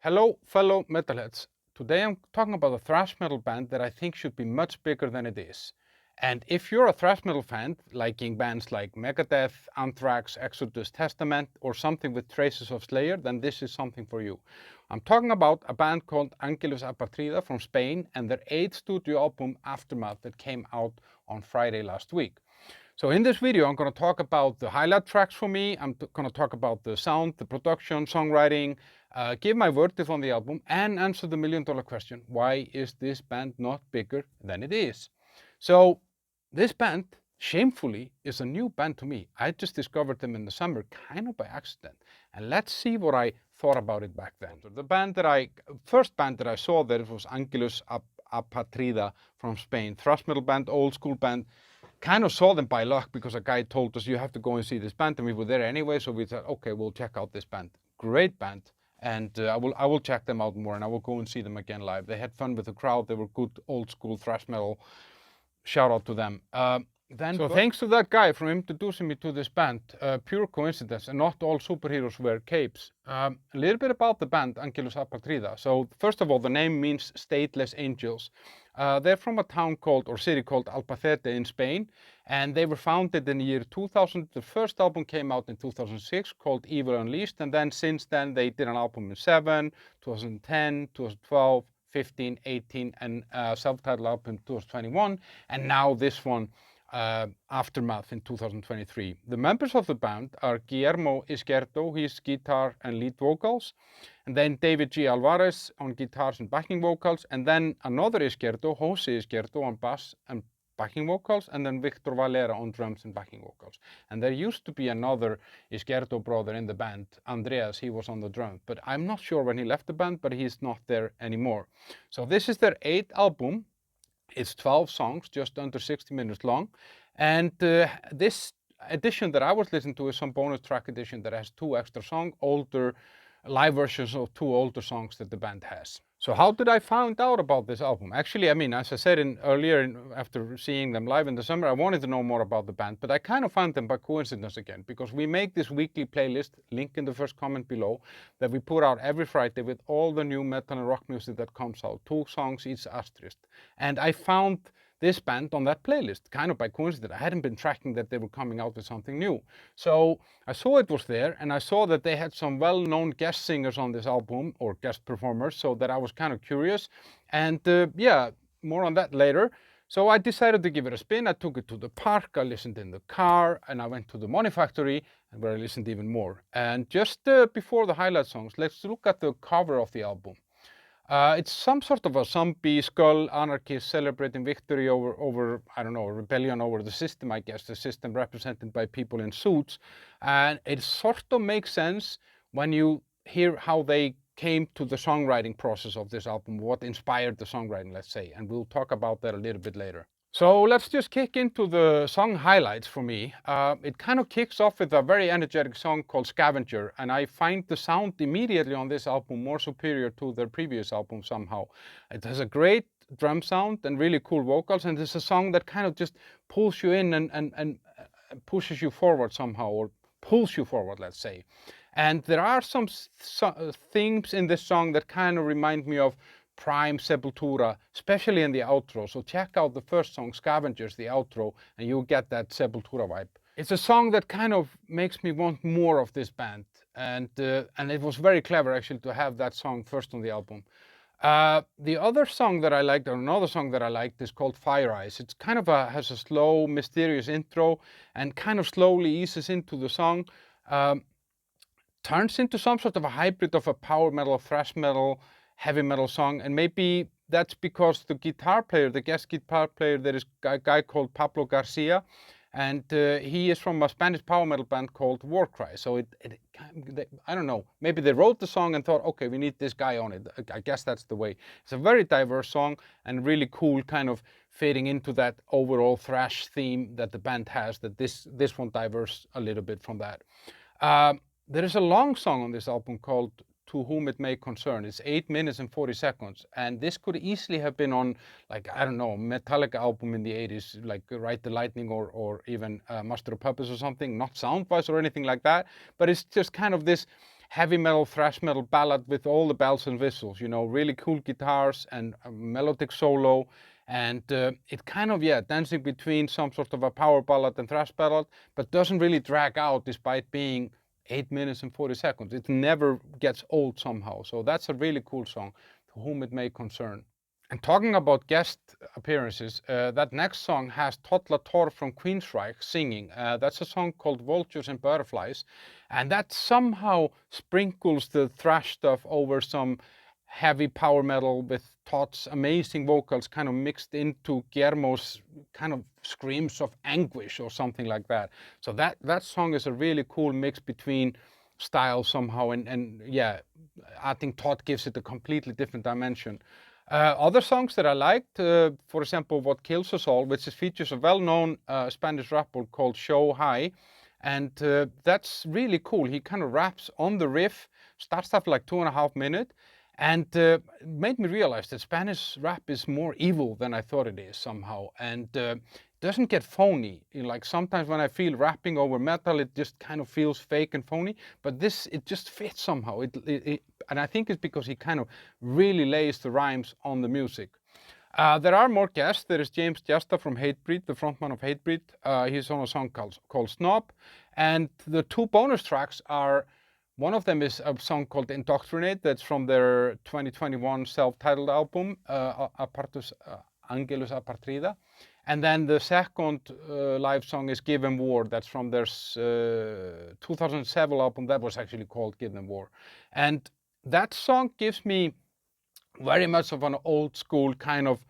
Hello, fellow metalheads. Today I'm talking about a thrash metal band that I think should be much bigger than it is. And if you're a thrash metal fan, liking bands like Megadeth, Anthrax, Exodus, Testament, or something with traces of Slayer, then this is something for you. I'm talking about a band called Angelus Apatrida from Spain and their 8th studio album Aftermath that came out on Friday last week. So in this video, I'm going to talk about the highlight tracks for me. I'm going to talk about the sound, the production, songwriting, give my verdict on the album, and answer the million-dollar question: why is this band not bigger than it is? So this band, shamefully, is a new band to me. I just discovered them in the summer, kind of by accident. And let's see what I thought about it back then. The first band that I saw there was Angelus Apatrida from Spain. Thrash metal band, old school band. Kind of saw them by luck because a guy told us you have to go and see this band, and we were there anyway, so we thought, okay, we'll check out this band. Great band, and I will check them out more, and I will go and see them again live. They had fun with the crowd. They were good old school thrash metal. Shout out to them. Thanks to that guy for introducing me to this band. Pure coincidence, and not all superheroes wear capes. A little bit about the band Angelus Apatrida. So first of all, the name means stateless angels. They're from a town called, or city called Albacete in Spain, and they were founded in the year 2000. The first album came out in 2006 called Evil Unleashed, and then since then they did an album in 2010, 2012, 15, 18, and self-titled album in 2021, and now this one, Aftermath in 2023. The members of the band are Guillermo Izquierdo, he's guitar and lead vocals, and then David G. Alvarez on guitars and backing vocals, and then another Izquierdo, Jose Izquierdo, on bass and backing vocals, and then Victor Valera on drums and backing vocals. And there used to be another Izquierdo brother in the band, Andreas, he was on the drums, but I'm not sure when he left the band, but he's not there anymore. So this is their 8th album. It's 12 songs, just under 60 minutes long, and this edition that I was listening to is some bonus track edition that has 2 extra songs, older live versions of 2 older songs that the band has. So how did I find out about this album? Actually, I mean, as I said after seeing them live in the summer, I wanted to know more about the band, but I kind of found them by coincidence again, because we make this weekly playlist, link in the first comment below, that we put out every Friday with all the new metal and rock music that comes out, 2 songs each asterisk. And I found this band on that playlist, kind of by coincidence. I hadn't been tracking that they were coming out with something new. So I saw it was there, and I saw that they had some well-known guest singers on this album, or guest performers, so that I was kind of curious. And yeah, more on that later. So I decided to give it a spin. I took it to the park, I listened in the car, and I went to the Money Factory, where I listened even more. And just before the highlight songs, let's look at the cover of the album. It's some sort of a zombie skull anarchist celebrating victory over, I don't know, rebellion over the system, I guess, the system represented by people in suits. And it sort of makes sense when you hear how they came to the songwriting process of this album, what inspired the songwriting, let's say, and we'll talk about that a little bit later. So let's just kick into the song highlights for me. It kind of kicks off with a very energetic song called Scavenger, and I find the sound immediately on this album more superior to their previous album somehow. It has a great drum sound and really cool vocals, and it's a song that kind of just pulls you in and pushes you forward somehow, or pulls you forward, let's say. And there are some themes in this song that kind of remind me of prime Sepultura, especially in the outro. So check out the first song, Scavengers, the outro, and you'll get that Sepultura vibe. It's a song that kind of makes me want more of this band, and it was very clever actually to have that song first on the album. The other song that I liked, or another song that I liked, is called Fire Eyes. It's kind of has a slow, mysterious intro, and kind of slowly eases into the song. Turns into some sort of a hybrid of a power metal, thrash metal, heavy metal song, and maybe that's because the guitar player, the guest guitar player, there is a guy called Pablo García, and he is from a Spanish power metal band called WarCry. So I don't know, maybe they wrote the song and thought, okay, we need this guy on it. I guess that's the way. It's a very diverse song and really cool, kind of fading into that overall thrash theme that the band has, that this one diverges a little bit from that. There is a long song on this album called To Whom It May Concern. It's 8 minutes and 40 seconds. And this could easily have been on, like, I don't know, Metallica album in the 80s, like Ride the Lightning or even Master of Puppets or something, not sound-wise or anything like that. But it's just kind of this heavy metal, thrash metal ballad with all the bells and whistles, you know, really cool guitars and a melodic solo. And it kind of, yeah, dancing between some sort of a power ballad and thrash ballad, but doesn't really drag out despite being 8 minutes and 40 seconds. It never gets old somehow. So that's a really cool song, to whom it may concern. And talking about guest appearances, that next song has Todd La Torre from Queensrÿche singing. That's a song called Vultures and Butterflies. And that somehow sprinkles the thrash stuff over some heavy power metal with Todd's amazing vocals kind of mixed into Guillermo's kind of screams of anguish or something like that. So that song is a really cool mix between styles somehow. And yeah, I think Todd gives it a completely different dimension. Other songs that I liked, for example, What Kills Us All, which features a well-known Spanish rapper called Sho-Hai. And that's really cool. He kind of raps on the riff, starts off like 2.5 minutes, and made me realize that Spanish rap is more evil than I thought it is somehow. And doesn't get phony. You know, like sometimes when I feel rapping over metal, it just kind of feels fake and phony. But this, it just fits somehow. And I think it's because he kind of really lays the rhymes on the music. There are more guests. There is Jamey Jasta from Hatebreed, the frontman of Hatebreed. He's on a song called Snob. And the 2 bonus tracks are, one of them is a song called Indoctrinate, that's from their 2021 self-titled album, Angelus Apatrida. And then the second live song is Give 'Em War, that's from their 2007 album that was actually called Give 'Em War. And that song gives me very much of an old school kind of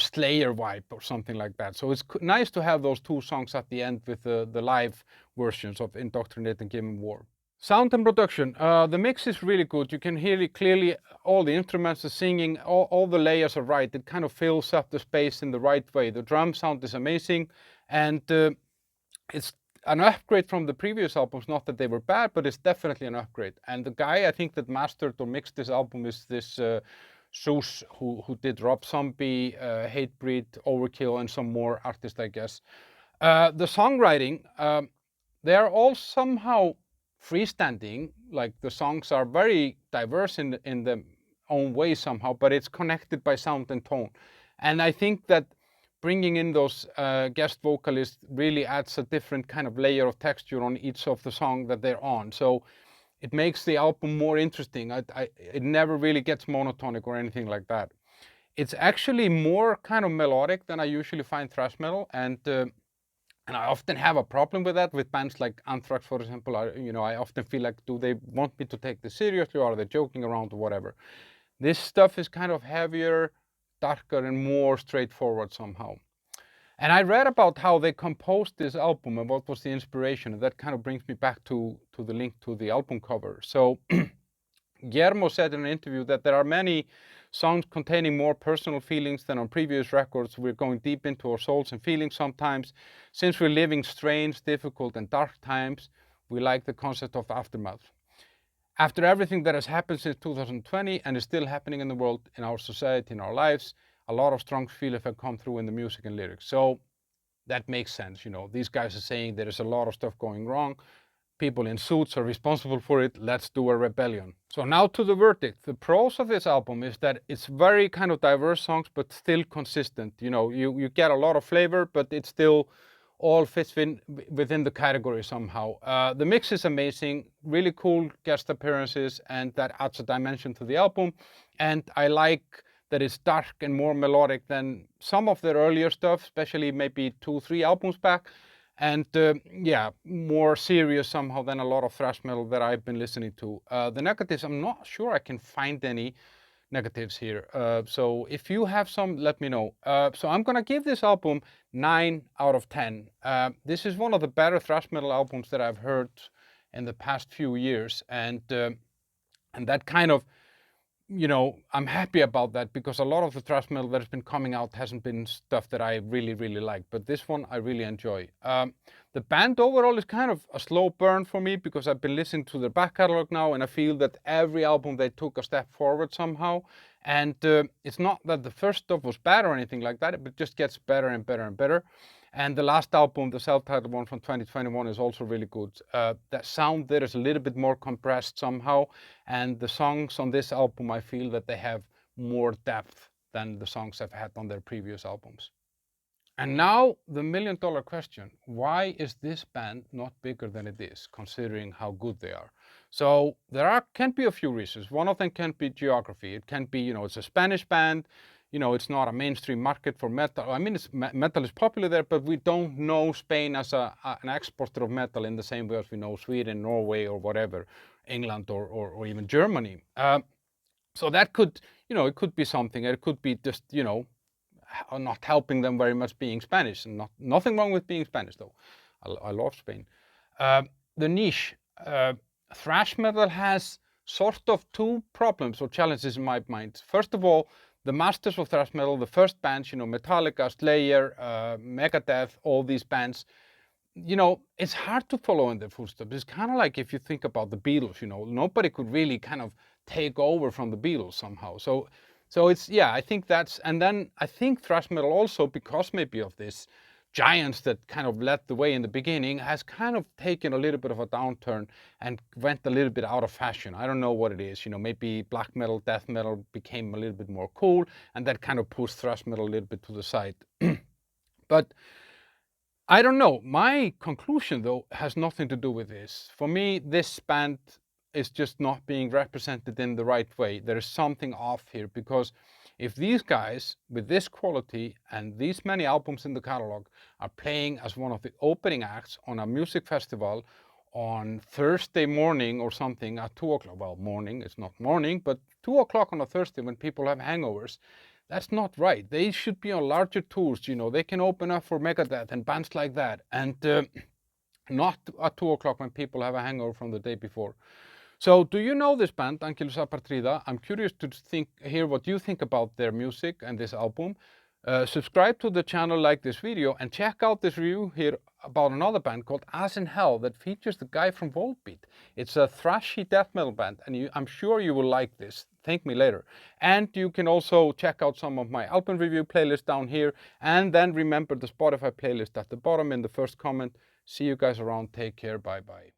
Slayer vibe or something like that. So it's nice to have those 2 songs at the end with the live versions of Indoctrinate and Give 'Em War. Sound and production. The mix is really good. You can hear it clearly, all the instruments, the singing, all the layers are right. It kind of fills up the space in the right way. The drum sound is amazing, and it's an upgrade from the previous albums. Not that they were bad, but it's definitely an upgrade. And the guy I think that mastered or mixed this album is this Zeus, who did Rob Zombie, Hatebreed, Overkill, and some more artists, I guess. The songwriting, they are all somehow freestanding. Like the songs are very diverse in their own way somehow, but it's connected by sound and tone. And I think that bringing in those guest vocalists really adds a different kind of layer of texture on each of the song that they're on. So it makes the album more interesting. It never really gets monotonic or anything like that. It's actually more kind of melodic than I usually find thrash metal, and I often have a problem with that with bands like Anthrax, for example. I often feel like, do they want me to take this seriously, or are they joking around or whatever? This stuff is kind of heavier, darker, and more straightforward somehow. And I read about how they composed this album and what was the inspiration, and that kind of brings me back to the link to the album cover. So Guillermo said in an interview that there are many songs containing more personal feelings than on previous records. We're going deep into our souls and feelings sometimes. Since we're living strange, difficult, and dark times, we like the concept of aftermath. After everything that has happened since 2020 and is still happening in the world, in our society, in our lives, a lot of strong feelings have come through in the music and lyrics. So that makes sense. These guys are saying there is a lot of stuff going wrong. People in suits are responsible for it. Let's do a rebellion. So now to the verdict. The pros of this album is that it's very kind of diverse songs, but still consistent. You get a lot of flavor, but it still all fits within the category somehow. The mix is amazing, really cool guest appearances, and that adds a dimension to the album. And I like that it's dark and more melodic than some of their earlier stuff, especially maybe 2-3 albums back. And yeah, more serious somehow than a lot of thrash metal that I've been listening to. The negatives, I'm not sure I can find any negatives here. So if you have some, let me know. So I'm gonna give this album 9 out of 10. This is one of the better thrash metal albums that I've heard in the past few years. And that kind of, I'm happy about that, because a lot of the thrash metal that has been coming out hasn't been stuff that I really, really like. But this one I really enjoy. The band overall is kind of a slow burn for me, because I've been listening to their back catalog now, and I feel that every album they took a step forward somehow. And it's not that the first stuff was bad or anything like that, but it just gets better and better and better. And the last album, the self-titled one from 2021, is also really good. That sound there is a little bit more compressed somehow, and the songs on this album, I feel that they have more depth than the songs I've had on their previous albums. And now the million-dollar question: why is this band not bigger than it is, considering how good they are? So there can be a few reasons. One of them can be geography. It can be, it's a Spanish band. It's not a mainstream market for metal. I mean, metal is popular there, but we don't know Spain as an exporter of metal in the same way as we know Sweden, Norway, or whatever, England, or even Germany. So that could, it could be something. It could be just, not helping them very much being Spanish. And nothing wrong with being Spanish, though. I love Spain. The niche. Thrash metal has sort of two problems or challenges in my mind. First of all, the masters of thrash metal, the first bands, Metallica, Slayer, Megadeth, all these bands, it's hard to follow in their footsteps. It's kind of like if you think about the Beatles, nobody could really kind of take over from the Beatles somehow. So it's, yeah, I think that's, and then I think thrash metal also, because maybe of this giants that kind of led the way in the beginning, has kind of taken a little bit of a downturn and went a little bit out of fashion. I don't know what it is, maybe black metal, death metal became a little bit more cool, and that kind of pushed thrash metal a little bit to the side. But I don't know. My conclusion, though, has nothing to do with this. For me, this band is just not being represented in the right way. There is something off here, because if these guys with this quality and these many albums in the catalog are playing as one of the opening acts on a music festival on Thursday morning or something at 2 o'clock, well, morning, it's not morning, but 2 o'clock on a Thursday when people have hangovers, that's not right. They should be on larger tours, they can open up for Megadeth and bands like that, and not at 2 o'clock when people have a hangover from the day before. So, do you know this band, Angelus Apatrida? I'm curious to hear what you think about their music and this album. Subscribe to the channel, like this video, and check out this review here about another band called As in Hell that features the guy from Volbeat. It's a thrashy death metal band, and I'm sure you will like this. Thank me later. And you can also check out some of my album review playlist down here, and then remember the Spotify playlist at the bottom in the first comment. See you guys around. Take care. Bye-bye.